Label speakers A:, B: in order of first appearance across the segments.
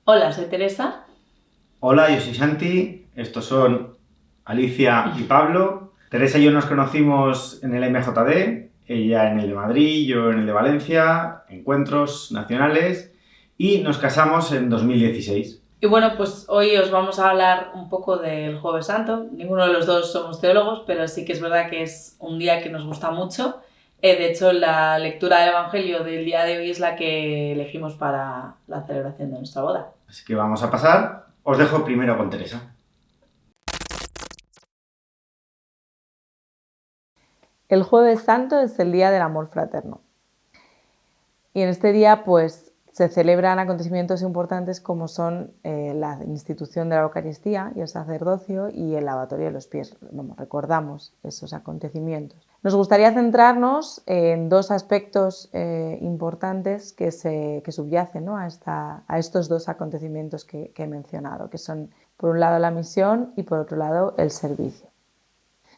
A: Hola, soy Teresa.
B: Hola, yo soy Santi, estos son Alicia y Pablo. Teresa y yo nos conocimos en el MJD, ella en el de Madrid, yo en el de Valencia, encuentros nacionales, y nos casamos en 2016.
A: Y bueno, pues hoy os vamos a hablar un poco del Jueves Santo. Ninguno de los dos somos teólogos, pero sí que es verdad que es un día que nos gusta mucho. De hecho, la lectura del Evangelio del día de hoy es la que elegimos para la celebración de nuestra boda.
B: Así que vamos a pasar. Os dejo primero con Teresa.
C: El Jueves Santo es el día del amor fraterno. Y en este día, pues, se celebran acontecimientos importantes como son la institución de la Eucaristía y el sacerdocio y el lavatorio de los pies. Recordamos esos acontecimientos. Nos gustaría centrarnos en dos aspectos importantes que subyacen, ¿no?, a estos dos acontecimientos que he mencionado, que son, por un lado, la misión y, por otro lado, el servicio.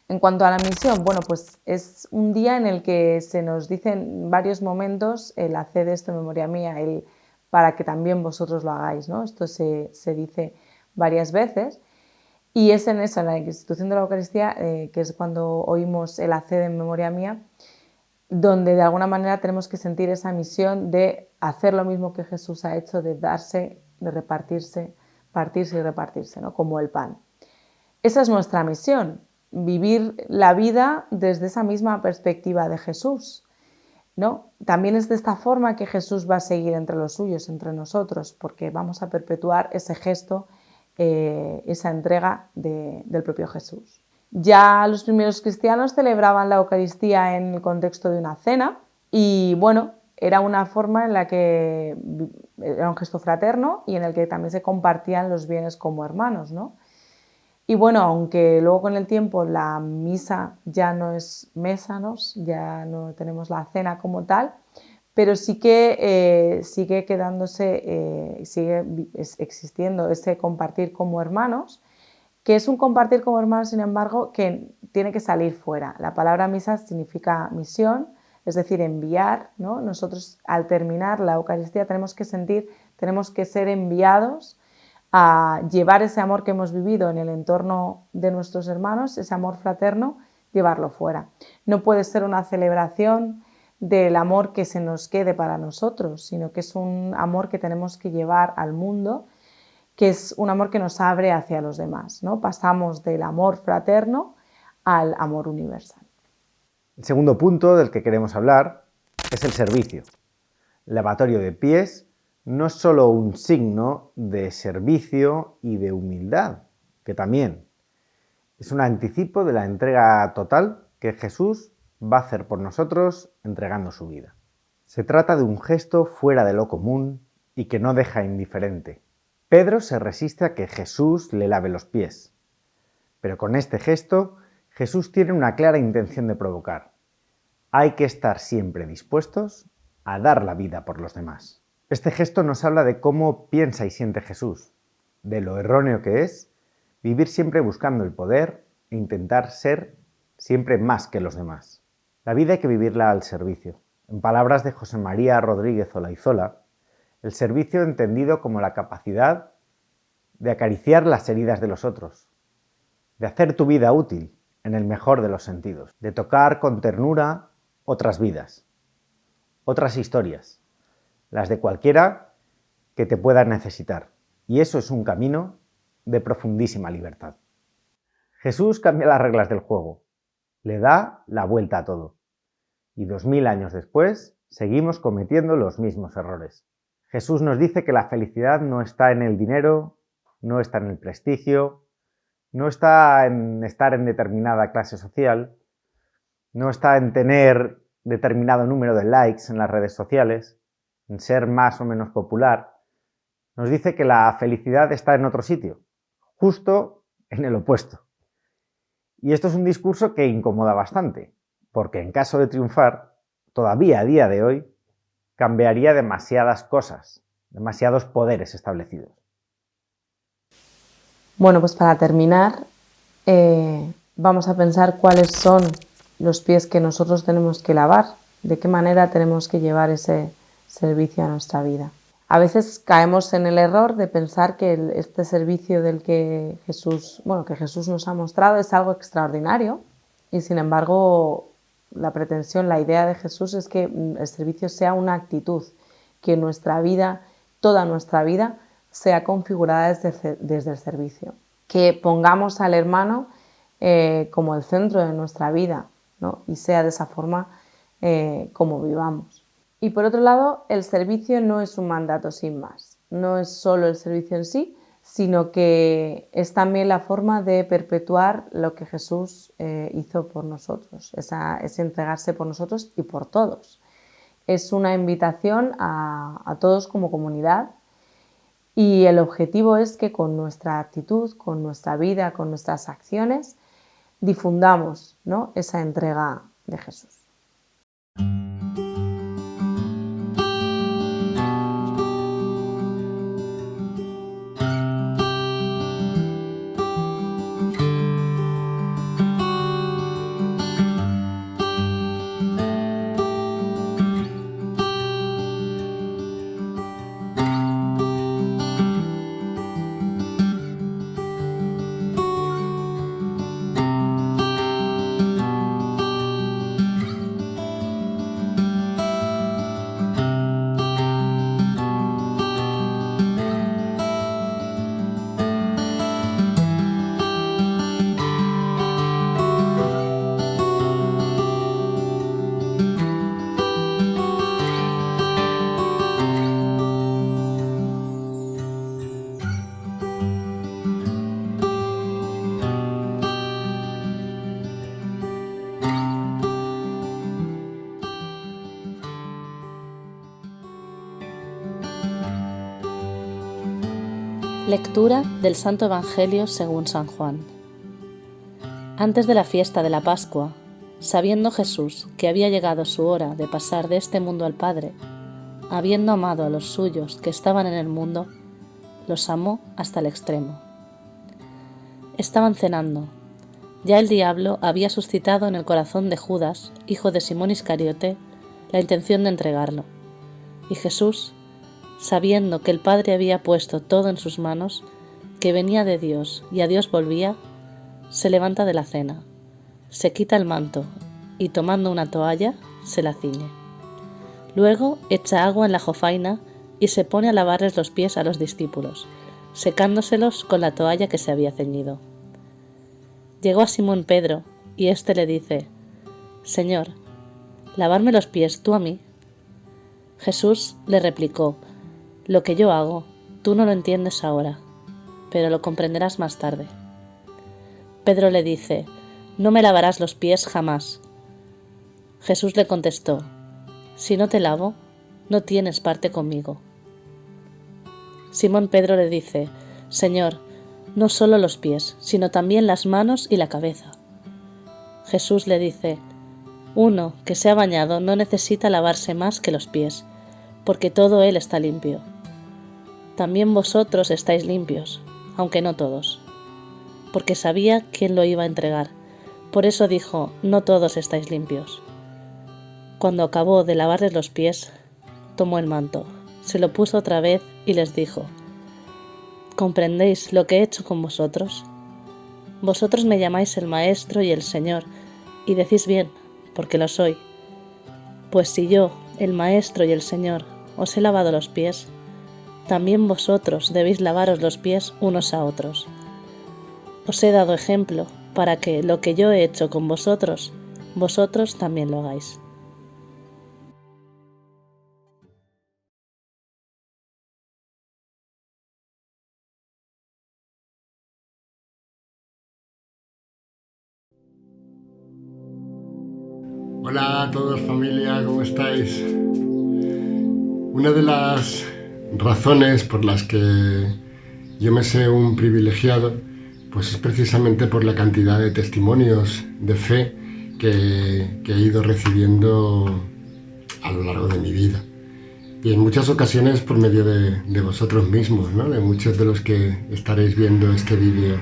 C: En cuanto a la misión, bueno, pues es un día en el que se nos dice en varios momentos el haced esto en memoria mía, el para que también vosotros lo hagáis, ¿no? Esto se dice varias veces y es en eso, en la institución de la Eucaristía, que es cuando oímos el haced en memoria mía, donde de alguna manera tenemos que sentir esa misión de hacer lo mismo que Jesús ha hecho, de darse, de repartirse, partirse y repartirse, ¿no?, como el pan. Esa es nuestra misión, vivir la vida desde esa misma perspectiva de Jesús, ¿no? También es de esta forma que Jesús va a seguir entre los suyos, entre nosotros, porque vamos a perpetuar ese gesto, esa entrega del propio Jesús. Ya los primeros cristianos celebraban la Eucaristía en el contexto de una cena y, bueno, era una forma en la que era un gesto fraterno y en el que también se compartían los bienes como hermanos, ¿no? Y bueno, aunque luego con el tiempo la misa ya no es mesa, ¿no?, ya no tenemos la cena como tal, pero sí que sigue quedándose, sigue existiendo ese compartir como hermanos, que es un compartir como hermanos, sin embargo, que tiene que salir fuera. La palabra misa significa misión, es decir, enviar, ¿no? Nosotros al terminar la Eucaristía tenemos que sentir, tenemos que ser enviados a llevar ese amor que hemos vivido en el entorno de nuestros hermanos, ese amor fraterno, llevarlo fuera. No puede ser una celebración del amor que se nos quede para nosotros, sino que es un amor que tenemos que llevar al mundo, que es un amor que nos abre hacia los demás, ¿no? Pasamos del amor fraterno al amor universal.
B: El segundo punto del que queremos hablar es el servicio. El lavatorio de pies no es solo un signo de servicio y de humildad, que también es un anticipo de la entrega total que Jesús va a hacer por nosotros entregando su vida. Se trata de un gesto fuera de lo común y que no deja indiferente. Pedro se resiste a que Jesús le lave los pies, pero con este gesto Jesús tiene una clara intención de provocar. Hay que estar siempre dispuestos a dar la vida por los demás. Este gesto nos habla de cómo piensa y siente Jesús, de lo erróneo que es vivir siempre buscando el poder e intentar ser siempre más que los demás. La vida hay que vivirla al servicio. En palabras de José María Rodríguez Olaizola, el servicio entendido como la capacidad de acariciar las heridas de los otros, de hacer tu vida útil en el mejor de los sentidos, de tocar con ternura otras vidas, otras historias, las de cualquiera que te pueda necesitar. Y eso es un camino de profundísima libertad. Jesús cambia las reglas del juego, le da la vuelta a todo. Y 2000 años después, seguimos cometiendo los mismos errores. Jesús nos dice que la felicidad no está en el dinero, no está en el prestigio, no está en estar en determinada clase social, no está en tener determinado número de likes en las redes sociales, en ser más o menos popular. Nos dice que la felicidad está en otro sitio, justo en el opuesto. Y esto es un discurso que incomoda bastante, porque en caso de triunfar, todavía a día de hoy, cambiaría demasiadas cosas, demasiados poderes establecidos.
C: Bueno, pues para terminar, vamos a pensar cuáles son los pies que nosotros tenemos que lavar, de qué manera tenemos que llevar ese servicio a nuestra vida. A veces caemos en el error de pensar que este servicio que Jesús nos ha mostrado es algo extraordinario y sin embargo la pretensión, la idea de Jesús es que el servicio sea una actitud, que nuestra vida, toda nuestra vida, sea configurada desde el servicio. Que pongamos al hermano como el centro de nuestra vida, ¿no? Y sea de esa forma como vivamos. Y por otro lado, el servicio no es un mandato sin más, no es solo el servicio en sí, sino que es también la forma de perpetuar lo que Jesús hizo por nosotros, es entregarse por nosotros y por todos. Es una invitación a todos como comunidad y el objetivo es que con nuestra actitud, con nuestra vida, con nuestras acciones, difundamos, ¿no?, esa entrega de Jesús.
D: Lectura del Santo Evangelio según San Juan. Antes de la fiesta de la Pascua, sabiendo Jesús que había llegado su hora de pasar de este mundo al Padre, habiendo amado a los suyos que estaban en el mundo, los amó hasta el extremo. Estaban cenando. Ya el diablo había suscitado en el corazón de Judas, hijo de Simón Iscariote, la intención de entregarlo. Y Jesús, sabiendo que el Padre había puesto todo en sus manos, que venía de Dios y a Dios volvía, se levanta de la cena, se quita el manto y tomando una toalla, se la ciñe. Luego echa agua en la jofaina y se pone a lavarles los pies a los discípulos, secándoselos con la toalla que se había ceñido. Llegó a Simón Pedro y éste le dice: «Señor, ¿lavarme los pies tú a mí?» Jesús le replicó: «Lo que yo hago, tú no lo entiendes ahora, pero lo comprenderás más tarde». Pedro le dice: «No me lavarás los pies jamás». Jesús le contestó: «Si no te lavo, no tienes parte conmigo». Simón Pedro le dice: «Señor, no solo los pies, sino también las manos y la cabeza». Jesús le dice: «Uno que se ha bañado no necesita lavarse más que los pies, porque todo él está limpio. También vosotros estáis limpios, aunque no todos». Porque sabía quién lo iba a entregar. Por eso dijo: «No todos estáis limpios». Cuando acabó de lavarles los pies, tomó el manto, se lo puso otra vez y les dijo: «¿Comprendéis lo que he hecho con vosotros? Vosotros me llamáis el Maestro y el Señor, y decís bien, porque lo soy. Pues si yo, el Maestro y el Señor, os he lavado los pies, también vosotros debéis lavaros los pies unos a otros. Os he dado ejemplo para que lo que yo he hecho con vosotros, vosotros también lo hagáis».
E: Hola a todos, familia, ¿cómo estáis? Una de las razones por las que yo me sé un privilegiado, pues es precisamente por la cantidad de testimonios de fe que he ido recibiendo a lo largo de mi vida. Y en muchas ocasiones por medio de vosotros mismos, ¿no? De muchos de los que estaréis viendo este vídeo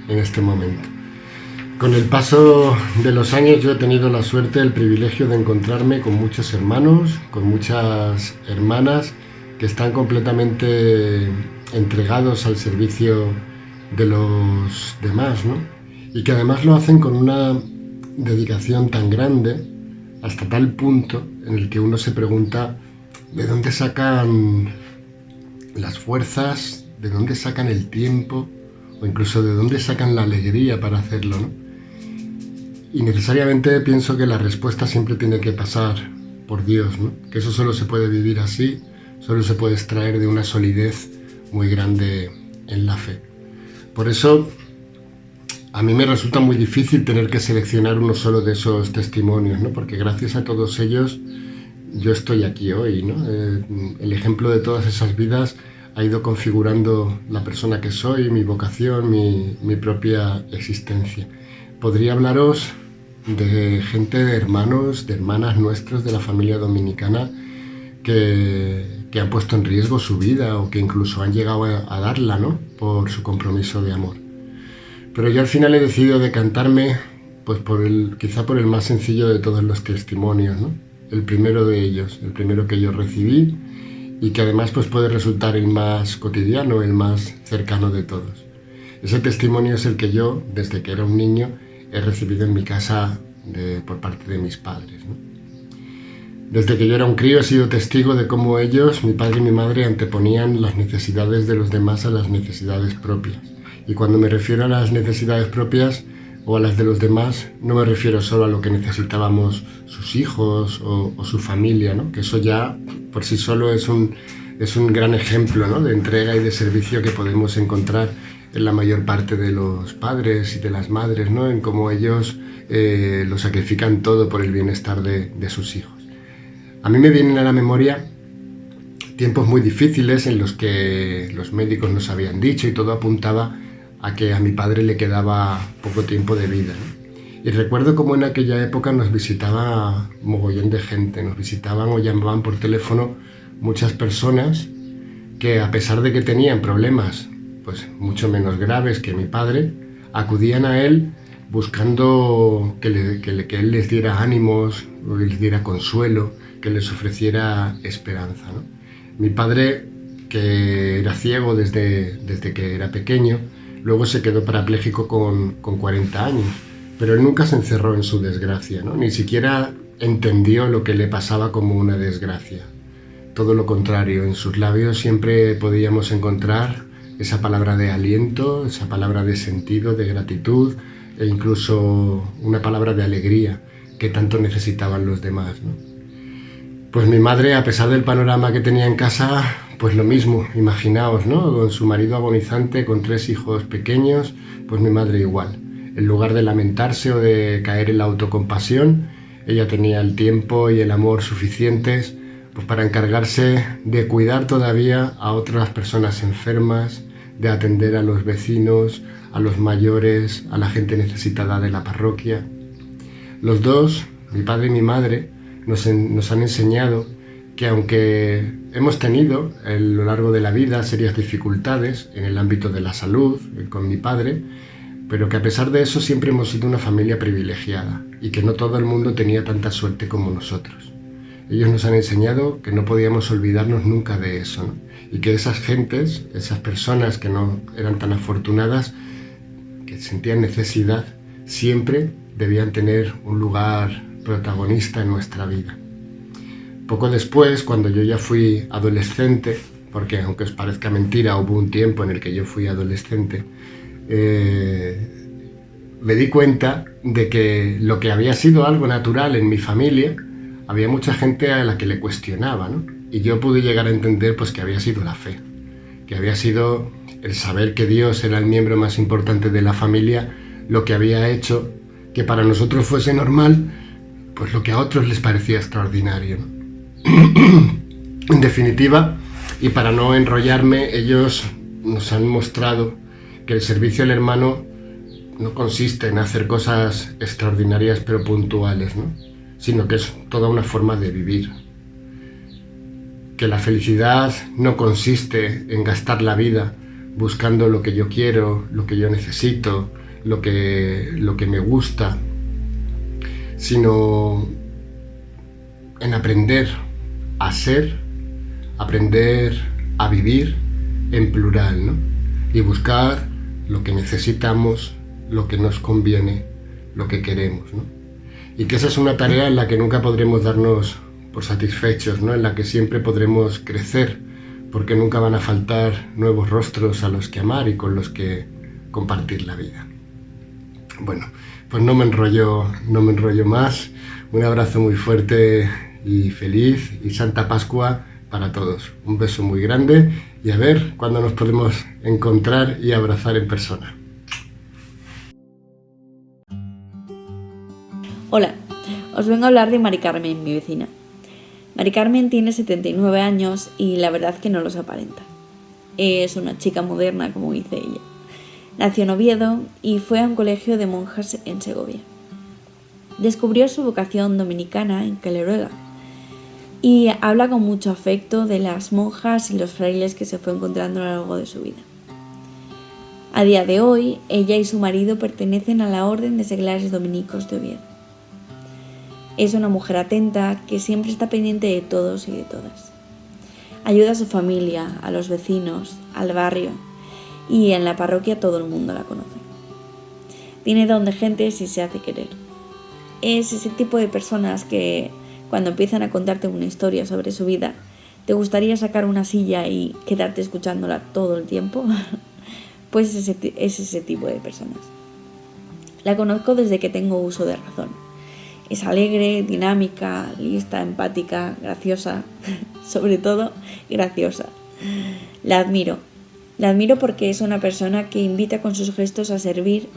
E: en este momento. Con el paso de los años yo he tenido la suerte, el privilegio de encontrarme con muchos hermanos, con muchas hermanas que están completamente entregados al servicio de los demás, ¿no? Y que además lo hacen con una dedicación tan grande, hasta tal punto en el que uno se pregunta de dónde sacan las fuerzas, de dónde sacan el tiempo, o incluso de dónde sacan la alegría para hacerlo, ¿no? Y necesariamente pienso que la respuesta siempre tiene que pasar por Dios, ¿no? Que eso solo se puede vivir así, solo se puede extraer de una solidez muy grande en la fe. Por eso, a mí me resulta muy difícil tener que seleccionar uno solo de esos testimonios, ¿no? Porque gracias a todos ellos yo estoy aquí hoy, ¿no? El ejemplo de todas esas vidas ha ido configurando la persona que soy, mi vocación, mi propia existencia. Podría hablaros de gente, de hermanos, de hermanas nuestros de la familia dominicana que han puesto en riesgo su vida o que incluso han llegado a darla, ¿no? Por su compromiso de amor. Pero yo al final he decidido decantarme pues quizá por el más sencillo de todos los testimonios, ¿no? El primero de ellos, el primero que yo recibí y que además pues puede resultar el más cotidiano, el más cercano de todos. Ese testimonio es el que yo, desde que era un niño, he recibido en mi casa por parte de mis padres, ¿no? Desde que yo era un crío he sido testigo de cómo ellos, mi padre y mi madre, anteponían las necesidades de los demás a las necesidades propias. Y cuando me refiero a las necesidades propias o a las de los demás, no me refiero solo a lo que necesitábamos sus hijos o su familia, ¿no? Que eso ya por sí solo es un gran ejemplo, ¿no? De entrega y de servicio que podemos encontrar en la mayor parte de los padres y de las madres, ¿no? En cómo ellos lo sacrifican todo por el bienestar de sus hijos. A mí me vienen a la memoria tiempos muy difíciles en los que los médicos nos habían dicho y todo apuntaba a que a mi padre le quedaba poco tiempo de vida, ¿no? Y recuerdo cómo en aquella época nos visitaba mogollón de gente, nos visitaban o llamaban por teléfono muchas personas que, a pesar de que tenían problemas pues mucho menos graves que mi padre, acudían a él buscando que él les diera ánimos, o les diera consuelo, que les ofreciera esperanza, ¿no? Mi padre, que era ciego desde que era pequeño, luego se quedó parapléjico con 40 años, pero él nunca se encerró en su desgracia, ¿no? Ni siquiera entendió lo que le pasaba como una desgracia. Todo lo contrario, en sus labios siempre podíamos encontrar esa palabra de aliento, esa palabra de sentido, de gratitud e incluso una palabra de alegría que tanto necesitaban los demás, ¿no? Pues mi madre, a pesar del panorama que tenía en casa, pues lo mismo, imaginaos, ¿no? Con su marido agonizante, con 3 hijos pequeños, pues mi madre igual. En lugar de lamentarse o de caer en la autocompasión, ella tenía el tiempo y el amor suficientes pues para encargarse de cuidar todavía a otras personas enfermas, de atender a los vecinos, a los mayores, a la gente necesitada de la parroquia. Los dos, mi padre y mi madre, nos han enseñado que aunque hemos tenido a lo largo de la vida serias dificultades en el ámbito de la salud con mi padre, pero que a pesar de eso siempre hemos sido una familia privilegiada y que no todo el mundo tenía tanta suerte como nosotros. Ellos nos han enseñado que no podíamos olvidarnos nunca de eso, ¿no? Y que esas gentes, esas personas que no eran tan afortunadas, que sentían necesidad, siempre debían tener un lugar protagonista en nuestra vida. Poco después, cuando yo ya fui adolescente, porque aunque os parezca mentira, hubo un tiempo en el que yo fui adolescente, me di cuenta de que lo que había sido algo natural en mi familia, había mucha gente a la que le cuestionaba, ¿no? Y yo pude llegar a entender pues que había sido la fe, que había sido el saber que Dios era el miembro más importante de la familia, lo que había hecho que para nosotros fuese normal, pues lo que a otros les parecía extraordinario, ¿no? En definitiva, y para no enrollarme, ellos nos han mostrado que el servicio al hermano no consiste en hacer cosas extraordinarias pero puntuales, ¿no? Sino que es toda una forma de vivir. Que la felicidad no consiste en gastar la vida buscando lo que yo quiero, lo que yo necesito, lo que me gusta, sino en aprender a ser, aprender a vivir en plural, ¿no? Y buscar lo que necesitamos, lo que nos conviene, lo que queremos, ¿no? Y que esa es una tarea en la que nunca podremos darnos por satisfechos, ¿no? En la que siempre podremos crecer, porque nunca van a faltar nuevos rostros a los que amar y con los que compartir la vida. Bueno, pues no me enrollo más. Un abrazo muy fuerte y feliz y Santa Pascua para todos. Un beso muy grande y a ver cuándo nos podemos encontrar y abrazar en persona.
F: Hola, os vengo a hablar de Mari Carmen, mi vecina. Mari Carmen tiene 79 años y la verdad que no los aparenta. Es una chica moderna, como dice ella. Nació en Oviedo y fue a un colegio de monjas en Segovia. Descubrió su vocación dominicana en Caleruega y habla con mucho afecto de las monjas y los frailes que se fue encontrando a lo largo de su vida. A día de hoy, ella y su marido pertenecen a la Orden de Seglares Dominicos de Oviedo. Es una mujer atenta que siempre está pendiente de todos y de todas. Ayuda a su familia, a los vecinos, al barrio y en la parroquia todo el mundo la conoce. Tiene don de gente si se hace querer. Es ese tipo de personas que cuando empiezan a contarte una historia sobre su vida, ¿te gustaría sacar una silla y quedarte escuchándola todo el tiempo? Pues es ese tipo de personas. La conozco desde que tengo uso de razón. Es alegre, dinámica, lista, empática, graciosa, sobre todo graciosa. La admiro porque es una persona que invita con sus gestos a servir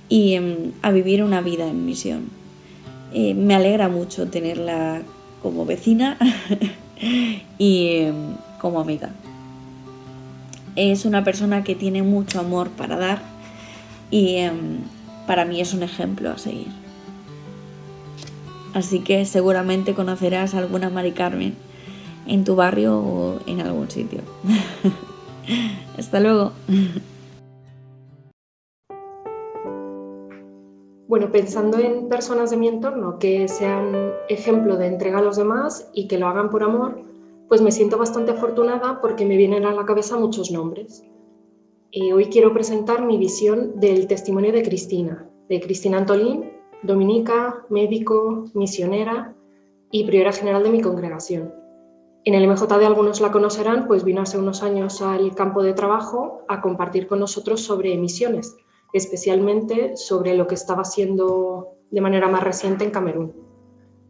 F: y a vivir una vida en misión. Me alegra mucho tenerla como vecina y como amiga. Es una persona que tiene mucho amor para dar y para mí es un ejemplo a seguir. Así que seguramente conocerás a alguna Mari Carmen en tu barrio o en algún sitio. Hasta luego.
G: Bueno, pensando en personas de mi entorno que sean ejemplo de entrega a los demás y que lo hagan por amor, pues me siento bastante afortunada porque me vienen a la cabeza muchos nombres. Hoy quiero presentar mi visión del testimonio de Cristina Antolín, dominica, médico, misionera y priora general de mi congregación. En el MJD algunos la conocerán, pues vino hace unos años al campo de trabajo a compartir con nosotros sobre misiones, especialmente sobre lo que estaba haciendo de manera más reciente en Camerún.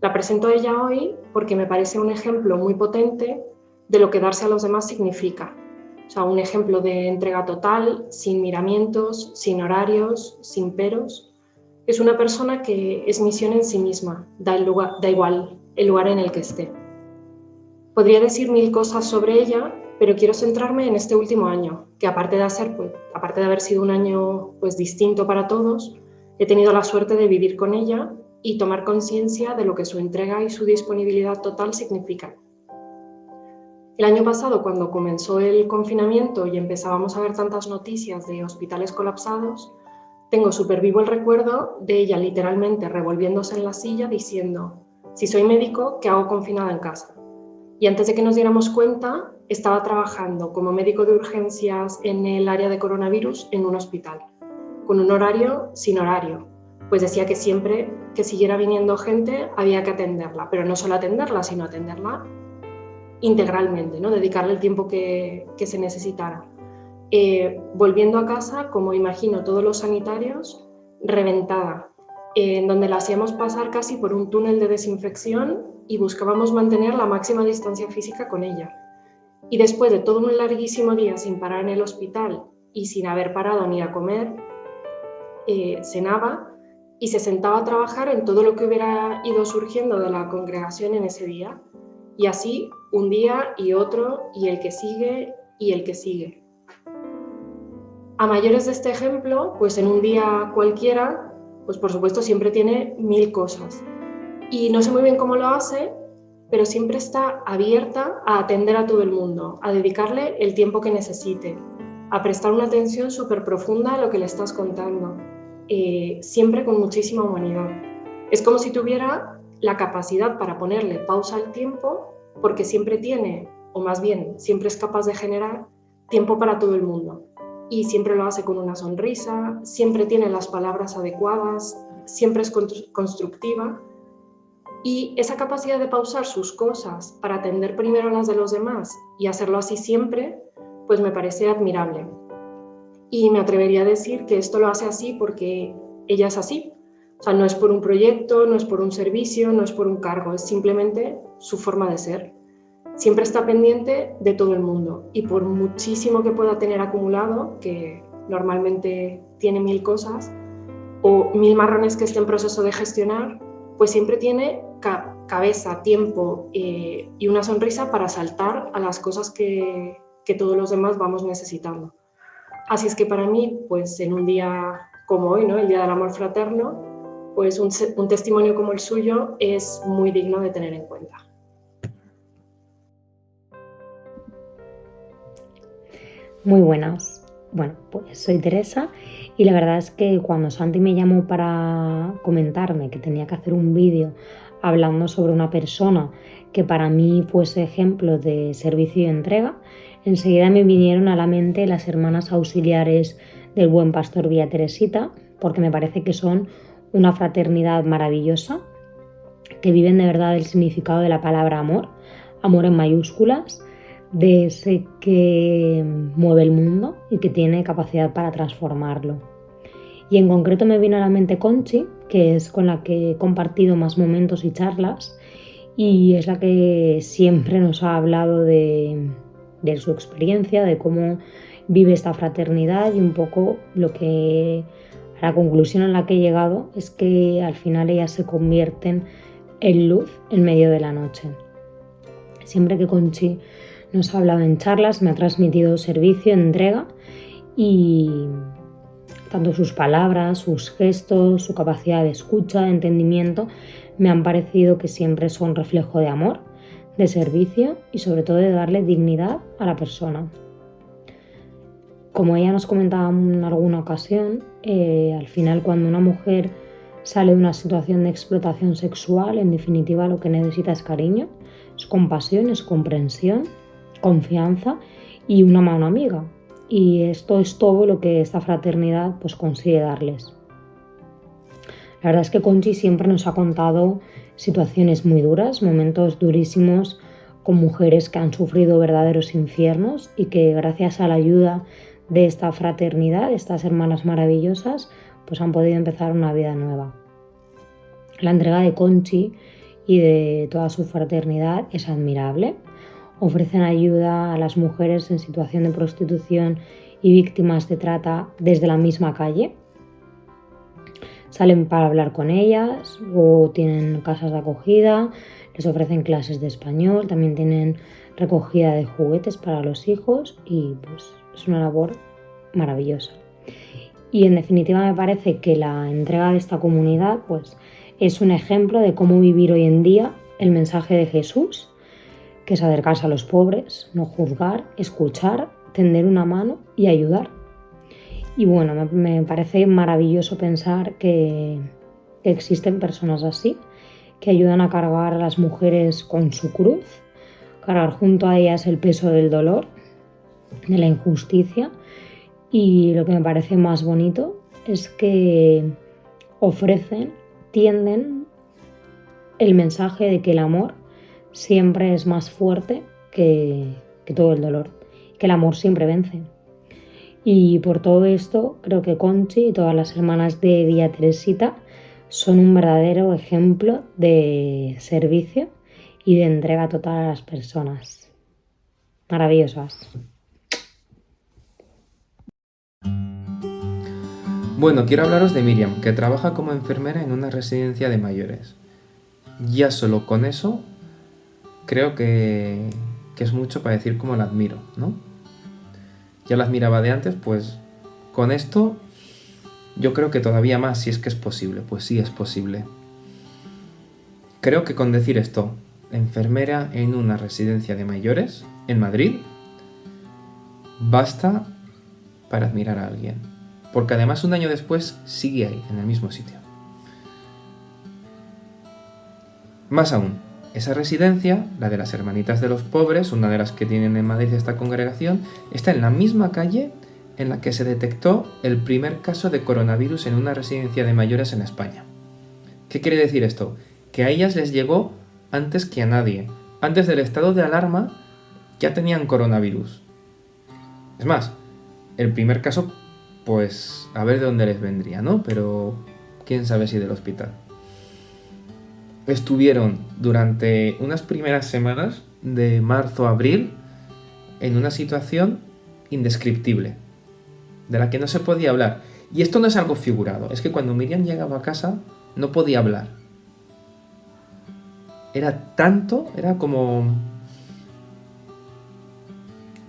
G: La presento a ella hoy porque me parece un ejemplo muy potente de lo que darse a los demás significa. O sea, un ejemplo de entrega total, sin miramientos, sin horarios, sin peros. Es una persona que es misión en sí misma, da igual el lugar en el que esté. Podría decir mil cosas sobre ella, pero quiero centrarme en este último año, que aparte de haber sido un año distinto para todos, he tenido la suerte de vivir con ella y tomar conciencia de lo que su entrega y su disponibilidad total significan. El año pasado, cuando comenzó el confinamiento y empezábamos a ver tantas noticias de hospitales colapsados, tengo súper vivo el recuerdo de ella literalmente revolviéndose en la silla diciendo: si soy médico, ¿qué hago confinada en casa? Y antes de que nos diéramos cuenta, estaba trabajando como médico de urgencias en el área de coronavirus en un hospital, con un horario sin horario, pues decía que siempre que siguiera viniendo gente había que atenderla, pero no solo atenderla, sino atenderla integralmente, ¿no? Dedicarle el tiempo que se necesitara. Volviendo a casa, como imagino todos los sanitarios, reventada, en donde la hacíamos pasar casi por un túnel de desinfección y buscábamos mantener la máxima distancia física con ella. Y después de todo un larguísimo día sin parar en el hospital y sin haber parado ni a comer, cenaba y se sentaba a trabajar en todo lo que hubiera ido surgiendo de la congregación en ese día. Y así, un día y otro, y el que sigue, y el que sigue. A mayores de este ejemplo, pues en un día cualquiera, pues por supuesto siempre tiene mil cosas. Y no sé muy bien cómo lo hace, pero siempre está abierta a atender a todo el mundo, a dedicarle el tiempo que necesite, a prestar una atención súper profunda a lo que le estás contando, siempre con muchísima humanidad. Es como si tuviera la capacidad para ponerle pausa al tiempo, porque siempre tiene o más bien siempre es capaz de generar tiempo para todo el mundo. Y siempre lo hace con una sonrisa, siempre tiene las palabras adecuadas, siempre es constructiva. Y esa capacidad de pausar sus cosas para atender primero las de los demás y hacerlo así siempre, pues me parece admirable. Y me atrevería a decir que esto lo hace así porque ella es así. O sea, no es por un proyecto, no es por un servicio, no es por un cargo, es simplemente su forma de ser. Siempre está pendiente de todo el mundo y por muchísimo que pueda tener acumulado, que normalmente tiene 1000 cosas o 1000 marrones que esté en proceso de gestionar, pues siempre tiene cabeza, tiempo y una sonrisa para saltar a las cosas que todos los demás vamos necesitando. Así es que para mí, pues en un día como hoy, ¿no? El Día del Amor Fraterno, pues un testimonio como el suyo es muy digno de tener en cuenta.
H: Muy buenas. Bueno, pues soy Teresa y la verdad es que cuando Santi me llamó para comentarme que tenía que hacer un vídeo hablando sobre una persona que para mí fuese ejemplo de servicio y entrega, enseguida me vinieron a la mente las hermanas auxiliares del Buen Pastor Villa Teresita, porque me parece que son una fraternidad maravillosa, que viven de verdad el significado de la palabra amor, amor en mayúsculas, de ese que mueve el mundo y que tiene capacidad para transformarlo. Y en concreto me vino a la mente Conchi, que es con la que he compartido más momentos y charlas, y es la que siempre nos ha hablado de su experiencia, de cómo vive esta fraternidad, y un poco la conclusión a la que he llegado es que al final ellas se convierten en luz en medio de la noche. Siempre que Conchi nos ha hablado en charlas me ha transmitido servicio, entrega, y tanto sus palabras, sus gestos, su capacidad de escucha, de entendimiento, me han parecido que siempre son reflejo de amor, de servicio y sobre todo de darle dignidad a la persona. Como ella nos comentaba en alguna ocasión, al final cuando una mujer sale de una situación de explotación sexual, en definitiva lo que necesita es cariño, es compasión, es comprensión, confianza y una mano amiga. Y esto es todo lo que esta fraternidad pues consigue darles. La verdad es que Conchi siempre nos ha contado situaciones muy duras, momentos durísimos con mujeres que han sufrido verdaderos infiernos y que gracias a la ayuda de esta fraternidad, de estas hermanas maravillosas, pues han podido empezar una vida nueva. La entrega de Conchi y de toda su fraternidad es admirable. Ofrecen ayuda a las mujeres en situación de prostitución y víctimas de trata desde la misma calle. Salen para hablar con ellas o tienen casas de acogida, les ofrecen clases de español, también tienen recogida de juguetes para los hijos y pues es una labor maravillosa. Y en definitiva me parece que la entrega de esta comunidad pues es un ejemplo de cómo vivir hoy en día el mensaje de Jesús, que es acercarse a los pobres, no juzgar, escuchar, tender una mano y ayudar. Y bueno, me parece maravilloso pensar que existen personas así, que ayudan a cargar a las mujeres con su cruz, cargar junto a ellas el peso del dolor, de la injusticia. Y lo que me parece más bonito es que tienden el mensaje de que el amor siempre es más fuerte que todo el dolor, que el amor siempre vence. Y por todo esto creo que Conchi y todas las hermanas de Villa Teresita son un verdadero ejemplo de servicio y de entrega total a las personas. Maravillosas.
I: Bueno, quiero hablaros de Miriam, que trabaja como enfermera en una residencia de mayores. Ya solo con eso creo que es mucho para decir cómo la admiro, ¿no? Ya la admiraba de antes, pues con esto yo creo que todavía más, si es que es posible. Pues sí es posible. Creo que con decir esto, enfermera en una residencia de mayores en Madrid, basta para admirar a alguien. Porque además un año después sigue ahí, en el mismo sitio. Más aún, Esa residencia, la de las Hermanitas de los Pobres, una de las que tienen en Madrid esta congregación, está en la misma calle en la que se detectó el primer caso de coronavirus en una residencia de mayores en España. ¿Qué quiere decir esto? Que a ellas les llegó antes que a nadie. Antes del estado de alarma ya tenían coronavirus. Es más, el primer caso, pues a ver de dónde les vendría, ¿no? Pero quién sabe si del hospital. Estuvieron durante unas primeras semanas, de marzo a abril, en una situación indescriptible, de la que no se podía hablar. Y esto no es algo figurado, es que cuando Miriam llegaba a casa no podía hablar. Era tanto, era como...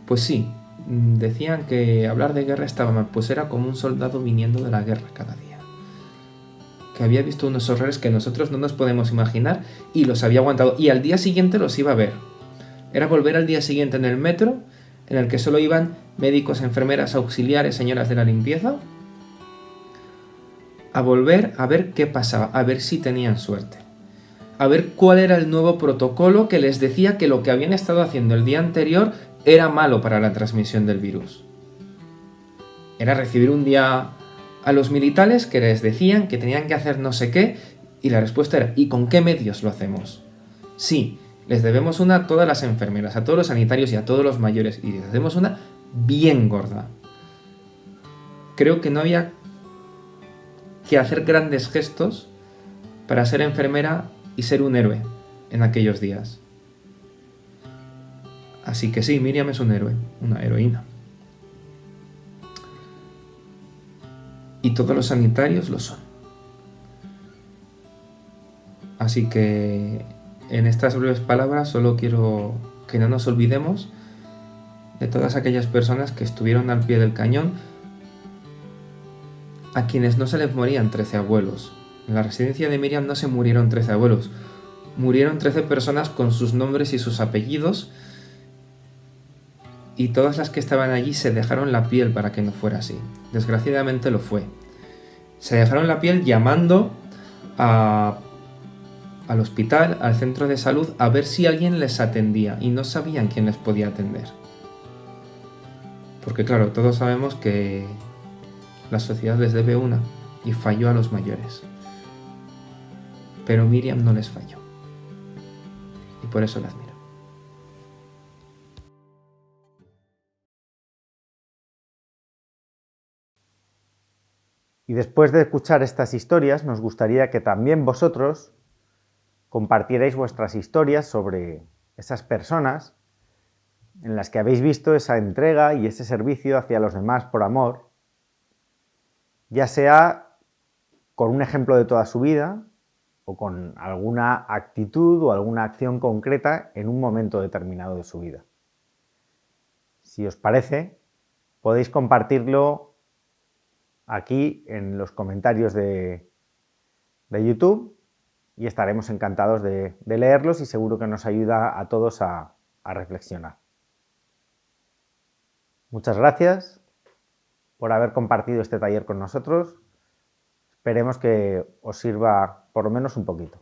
I: Pues sí, decían que hablar de guerra estaba mal, pues era como un soldado viniendo de la guerra cada día. Que había visto unos horrores que nosotros no nos podemos imaginar y los había aguantado. Y al día siguiente los iba a ver. Era volver al día siguiente en el metro, en el que solo iban médicos, enfermeras, auxiliares, señoras de la limpieza, a volver a ver qué pasaba, a ver si tenían suerte. A ver cuál era el nuevo protocolo que les decía que lo que habían estado haciendo el día anterior era malo para la transmisión del virus. Era recibir un día a los militares que les decían que tenían que hacer no sé qué, y la respuesta era: ¿y con qué medios lo hacemos? Sí, les debemos una a todas las enfermeras, a todos los sanitarios y a todos los mayores, y les debemos una bien gorda. Creo que no había que hacer grandes gestos para ser enfermera y ser un héroe en aquellos días. Así que sí, Miriam es un héroe, una heroína. Y todos los sanitarios lo son. Así que en estas breves palabras solo quiero que no nos olvidemos de todas aquellas personas que estuvieron al pie del cañón, a quienes no se les morían 13 abuelos. En la residencia de Miriam no se murieron 13 abuelos, murieron 13 personas con sus nombres y sus apellidos, y todas las que estaban allí se dejaron la piel para que no fuera así. Desgraciadamente lo fue. Se dejaron la piel llamando al hospital, al centro de salud, a ver si alguien les atendía, y no sabían quién les podía atender. Porque claro, todos sabemos que la sociedad les debe una, y falló a los mayores. Pero Miriam no les falló. Y por eso la admiro.
B: Y después de escuchar estas historias, nos gustaría que también vosotros compartierais vuestras historias sobre esas personas en las que habéis visto esa entrega y ese servicio hacia los demás por amor, ya sea con un ejemplo de toda su vida o con alguna actitud o alguna acción concreta en un momento determinado de su vida. Si os parece, podéis compartirlo aquí en los comentarios de YouTube, y estaremos encantados de leerlos, y seguro que nos ayuda a todos a reflexionar. Muchas gracias por haber compartido este taller con nosotros. Esperemos que os sirva por lo menos un poquito.